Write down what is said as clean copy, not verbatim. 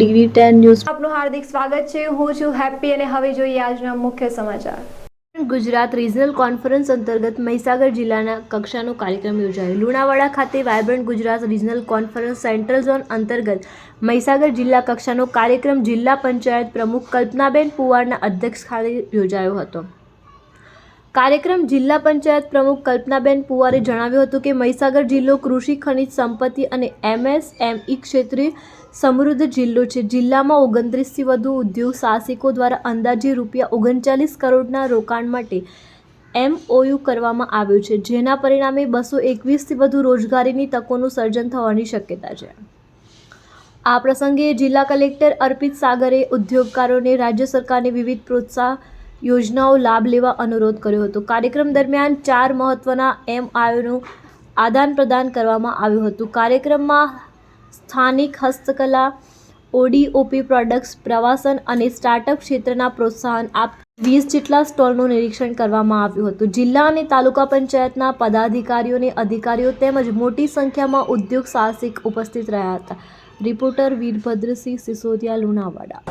DD10 news આપનું હાર્દિક સ્વાગત છે। હું છું હેપી અને હવે જોઈએ આજના મુખ્ય સમાચાર। ગુજરાત રિજનલ કોન્ફરન્સ અંતર્ગત મહીસાગર જિલ્લાના કક્ષાનો કાર્યક્રમ યોજાયો। લુણાવાડા ખાતે vibrant Gujarat regional conference central zone અંતર્ગત મહીસાગર જિલ્લા કક્ષાનો કાર્યક્રમ જિલ્લા પંચાયત પ્રમુખ કલ્પનાબેન પુવારના અધ્યક્ષસ્થાને યોજાયો હતો। કાર્યક્રમ જિલ્લા પંચાયત પ્રમુખ કલ્પનાબેન પુવારે જણાવ્યું હતું કે મહીસાગર જિલ્લો કૃષિ, ખનિજ સંપત્તિ અને MSME ક્ષેત્રે સમૃદ્ધ જિલ્લો છે। જિલ્લામાં 29થી વધુ ઉદ્યોગ સાહસિકો દ્વારા અંદાજે ₹39 કરોડના રોકાણ માટે MOU કરવામાં આવ્યું છે, જેના પરિણામે 221થી વધુ રોજગારીની તકોનું સર્જન થવાની શક્યતા છે। આ પ્રસંગે જિલ્લા કલેક્ટર અર્પિત સાગરે ઉદ્યોગકારોને રાજ્ય સરકારની વિવિધ પ્રોત્સાહન યોજનાઓ લાભ લેવા અનુરોધ કર્યો હતો। કાર્યક્રમ દરમિયાન 4 મહત્વના MOUનું આદાન પ્રદાન કરવામાં આવ્યું હતું। કાર્યક્રમમાં સ્થાનિક હસ્તકલા, ODOP પ્રોડક્ટ્સ, પ્રવાસન અને સ્ટાર્ટઅપ ક્ષેત્રના પ્રોત્સાહન આપતા 20 જેટલા સ્ટોલનું નિરીક્ષણ કરવામાં આવ્યું હતું। જિલ્લા અને તાલુકા પંચાયતના પદાધિકારીઓ અને અધિકારીઓ તેમજ મોટી સંખ્યામાં ઉદ્યોગ સાહસિક ઉપસ્થિત રહ્યા હતા। રિપોર્ટર વીરભદ્રસિંહ સિસોદિયા, લુણાવાડા।